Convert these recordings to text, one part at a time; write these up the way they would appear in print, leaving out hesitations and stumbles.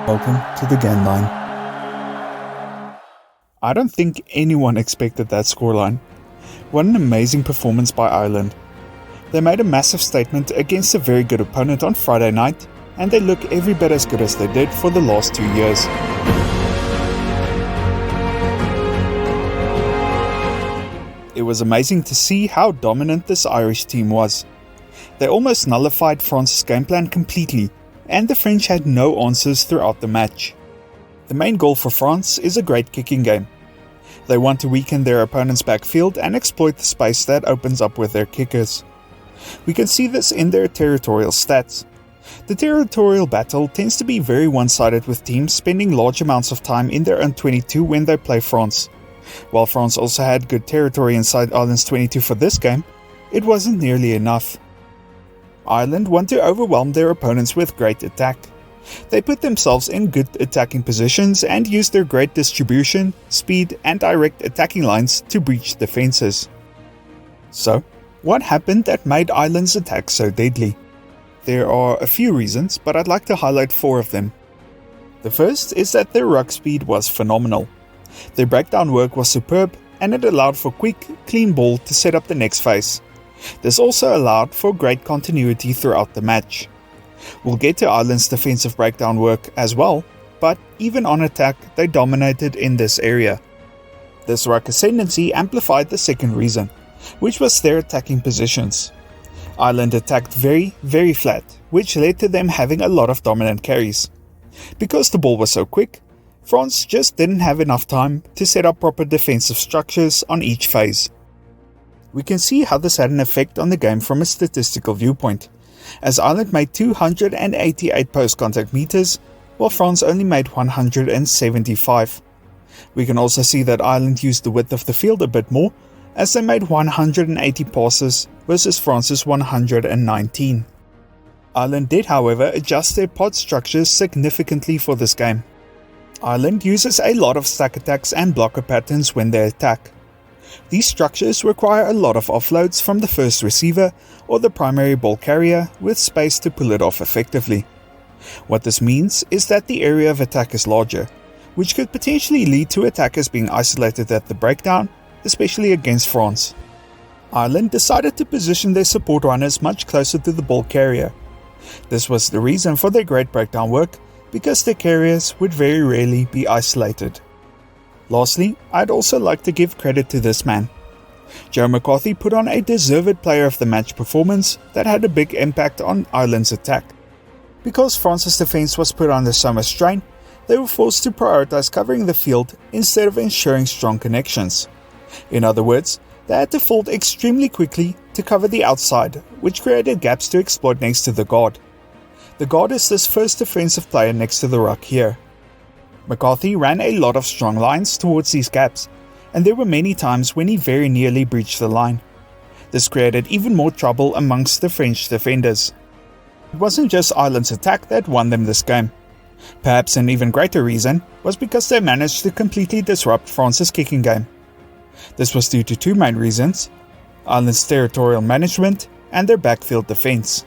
Welcome to the game line. I don't think anyone expected that scoreline. What an amazing performance by Ireland. They made a massive statement against a very good opponent on Friday night, and they look every bit as good as they did for the last 2 years. It was amazing to see how dominant this Irish team was. They almost nullified France's game plan completely, and the French had no answers throughout the match. The main goal for France is a great kicking game. They want to weaken their opponent's backfield and exploit the space that opens up with their kickers. We can see this in their territorial stats. The territorial battle tends to be very one-sided, with teams spending large amounts of time in their own 22 when they play France. While France also had good territory inside Ireland's 22 for this game, it wasn't nearly enough. Ireland want to overwhelm their opponents with great attack. They put themselves in good attacking positions and used their great distribution, speed and direct attacking lines to breach defences. So, what happened that made Ireland's attack so deadly? There are a few reasons, but I'd like to highlight 4 of them. The first is that their ruck speed was phenomenal. Their breakdown work was superb, and it allowed for quick, clean ball to set up the next phase. This also allowed for great continuity throughout the match. We'll get to Ireland's defensive breakdown work as well, but even on attack they dominated in this area. This ruck ascendancy amplified the second reason, which was their attacking positions. Ireland attacked very, very flat, which led to them having a lot of dominant carries. Because the ball was so quick, France just didn't have enough time to set up proper defensive structures on each phase. We can see how this had an effect on the game from a statistical viewpoint, as Ireland made 288 post-contact meters, while France only made 175. We can also see that Ireland used the width of the field a bit more, as they made 180 passes versus France's 119. Ireland did, however, adjust their pod structures significantly for this game. Ireland uses a lot of stack attacks and blocker patterns when they attack. These structures require a lot of offloads from the first receiver or the primary ball carrier with space to pull it off effectively. What this means is that the area of attack is larger, which could potentially lead to attackers being isolated at the breakdown, especially against France. Ireland decided to position their support runners much closer to the ball carrier. This was the reason for their great breakdown work, because their carriers would very rarely be isolated. Lastly, I'd also like to give credit to this man. Joe McCarthy put on a deserved player of the match performance that had a big impact on Ireland's attack. Because France's defence was put under so much strain, they were forced to prioritise covering the field instead of ensuring strong connections. In other words, they had to fold extremely quickly to cover the outside, which created gaps to exploit next to the guard. The guard is this first defensive player next to the ruck here. McCarthy ran a lot of strong lines towards these gaps, and there were many times when he very nearly breached the line. This created even more trouble amongst the French defenders. It wasn't just Ireland's attack that won them this game. Perhaps an even greater reason was because they managed to completely disrupt France's kicking game. This was due to 2 main reasons: Ireland's territorial management and their backfield defence.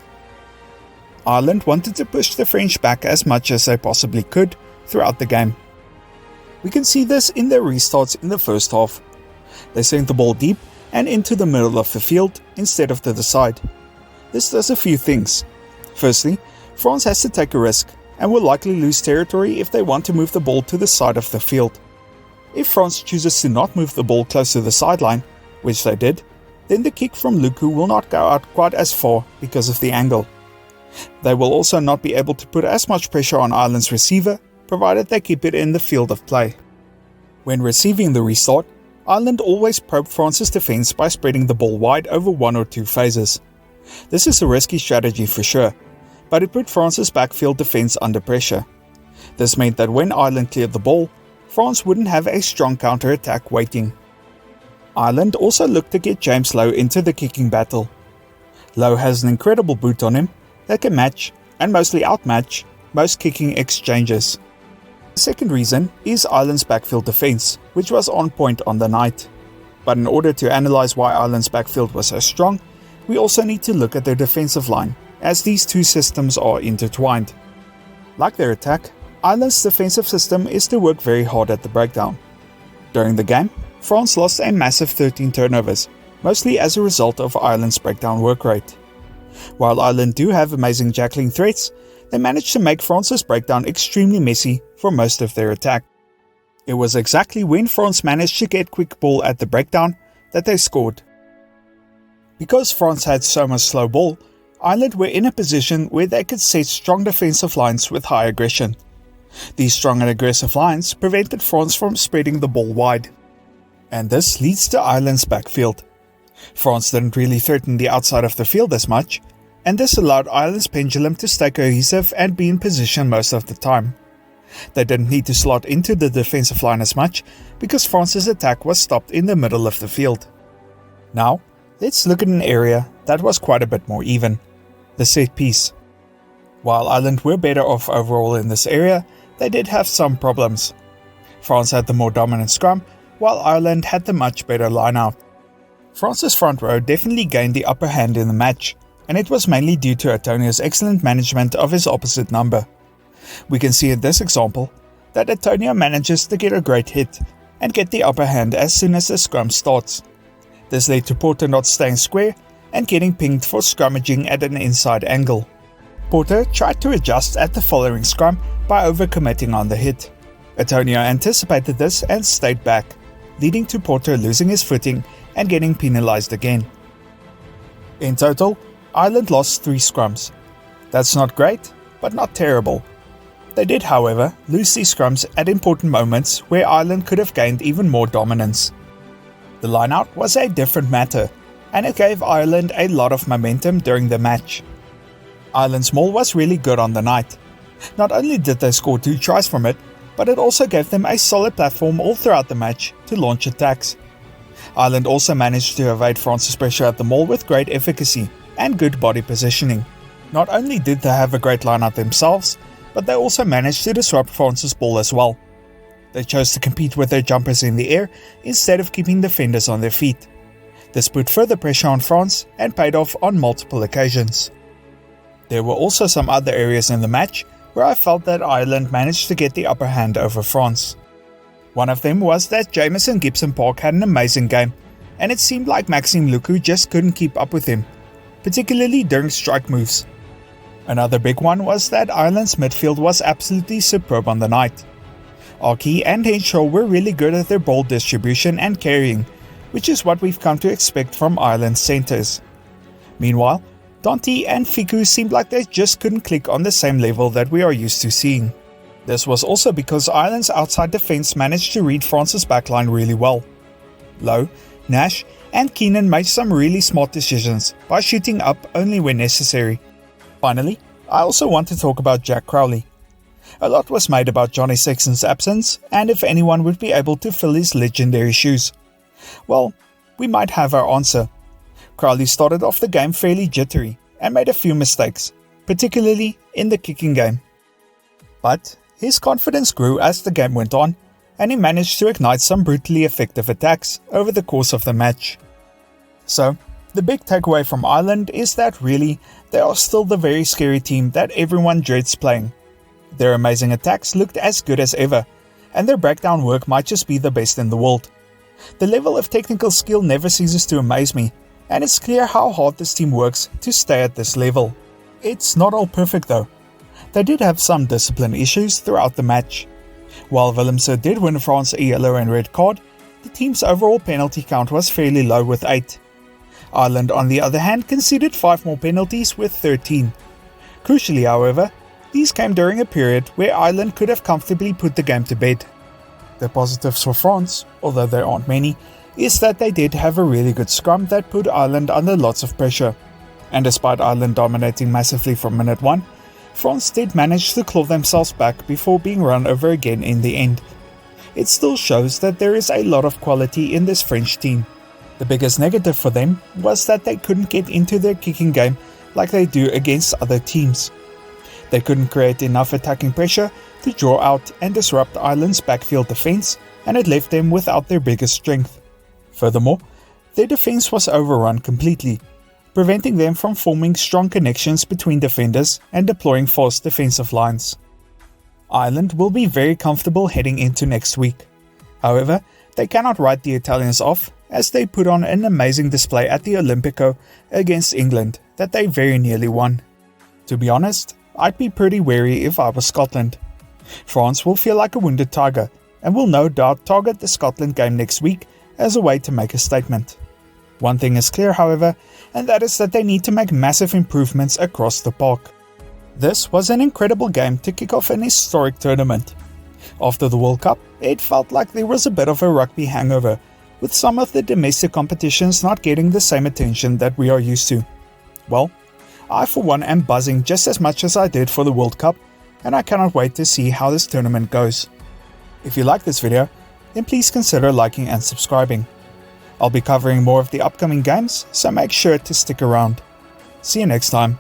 Ireland wanted to push the French back as much as they possibly could throughout the game. We can see this in their restarts in the first half. They sent the ball deep and into the middle of the field instead of to the side. This does a few things. Firstly, France has to take a risk and will likely lose territory if they want to move the ball to the side of the field. If France chooses to not move the ball close to the sideline, which they did, then the kick from Luku will not go out quite as far because of the angle. They will also not be able to put as much pressure on Ireland's receiver, provided they keep it in the field of play. When receiving the restart, Ireland always probed France's defence by spreading the ball wide over 1 or 2 phases. This is a risky strategy for sure, but it put France's backfield defence under pressure. This meant that when Ireland cleared the ball, France wouldn't have a strong counter-attack waiting. Ireland also looked to get James Lowe into the kicking battle. Lowe has an incredible boot on him that can match, and mostly outmatch, most kicking exchanges. The second reason is Ireland's backfield defence, which was on point on the night. But in order to analyse why Ireland's backfield was so strong, we also need to look at their defensive line, as these two systems are intertwined. Like their attack, Ireland's defensive system is to work very hard at the breakdown. During the game, France lost a massive 13 turnovers, mostly as a result of Ireland's breakdown work rate. While Ireland do have amazing jackling threats, they managed to make France's breakdown extremely messy for most of their attack. It was exactly when France managed to get quick ball at the breakdown that they scored. Because France had so much slow ball, Ireland were in a position where they could set strong defensive lines with high aggression. These strong and aggressive lines prevented France from spreading the ball wide. And this leads to Ireland's backfield. France didn't really threaten the outside of the field as much, and this allowed Ireland's pendulum to stay cohesive and be in position most of the time. They didn't need to slot into the defensive line as much because France's attack was stopped in the middle of the field. Now, let's look at an area that was quite a bit more even: the set piece. While Ireland were better off overall in this area, they did have some problems. France had the more dominant scrum, while Ireland had the much better line-out. France's front row definitely gained the upper hand in the match, and it was mainly due to Antonio's excellent management of his opposite number. We can see in this example that Antonio manages to get a great hit and get the upper hand as soon as the scrum starts. This led to Porter not staying square and getting pinged for scrummaging at an inside angle. Porter tried to adjust at the following scrum by overcommitting on the hit. Antonio anticipated this and stayed back, leading to Porter losing his footing and getting penalised again. In total, Ireland lost 3 scrums. That's not great, but not terrible. They did, however, lose these scrums at important moments where Ireland could have gained even more dominance. The line-out was a different matter, and it gave Ireland a lot of momentum during the match. Ireland's maul was really good on the night. Not only did they score 2 tries from it, but it also gave them a solid platform all throughout the match to launch attacks. Ireland also managed to evade France's pressure at the maul with great efficacy and good body positioning. Not only did they have a great line-out themselves, but they also managed to disrupt France's ball as well. They chose to compete with their jumpers in the air instead of keeping defenders on their feet. This put further pressure on France and paid off on multiple occasions. There were also some other areas in the match where I felt that Ireland managed to get the upper hand over France. One of them was that Jamison Gibson-Park had an amazing game, and it seemed like Maxime Luku just couldn't keep up with him, particularly during strike moves. Another big one was that Ireland's midfield was absolutely superb on the night. Archie and Henshaw were really good at their ball distribution and carrying, which is what we've come to expect from Ireland's centres. Meanwhile, Dante and Fiku seemed like they just couldn't click on the same level that we are used to seeing. This was also because Ireland's outside defence managed to read France's backline really well. Lowe, Nash and Keenan made some really smart decisions by shooting up only when necessary. Finally, I also want to talk about Jack Crowley. A lot was made about Johnny Sexton's absence and if anyone would be able to fill his legendary shoes. Well, we might have our answer. Crowley started off the game fairly jittery and made a few mistakes, particularly in the kicking game. But his confidence grew as the game went on, and he managed to ignite some brutally effective attacks over the course of the match. So, the big takeaway from Ireland is that really, they are still the very scary team that everyone dreads playing. Their amazing attacks looked as good as ever, and their breakdown work might just be the best in the world. The level of technical skill never ceases to amaze me, and it's clear how hard this team works to stay at this level. It's not all perfect though. They did have some discipline issues throughout the match. While Willemse did win France a yellow and red card, the team's overall penalty count was fairly low with 8. Ireland on the other hand conceded 5 more penalties with 13. Crucially however, these came during a period where Ireland could have comfortably put the game to bed. The positives for France, although there aren't many, is that they did have a really good scrum that put Ireland under lots of pressure. And despite Ireland dominating massively from minute 1, France did manage to claw themselves back before being run over again in the end. It still shows that there is a lot of quality in this French team. The biggest negative for them was that they couldn't get into their kicking game like they do against other teams. They couldn't create enough attacking pressure to draw out and disrupt Ireland's backfield defence, and it left them without their biggest strength. Furthermore, their defence was overrun completely, preventing them from forming strong connections between defenders and deploying fast defensive lines. Ireland will be very comfortable heading into next week. However, they cannot write the Italians off, as they put on an amazing display at the Olimpico against England that they very nearly won. To be honest, I'd be pretty wary if I was Scotland. France will feel like a wounded tiger and will no doubt target the Scotland game next week as a way to make a statement. One thing is clear, however, and that is that they need to make massive improvements across the park. This was an incredible game to kick off an historic tournament. After the World Cup, it felt like there was a bit of a rugby hangover, with some of the domestic competitions not getting the same attention that we are used to. Well, I for one am buzzing just as much as I did for the World Cup, and I cannot wait to see how this tournament goes. If you like this video, then please consider liking and subscribing. I'll be covering more of the upcoming games, so make sure to stick around. See you next time.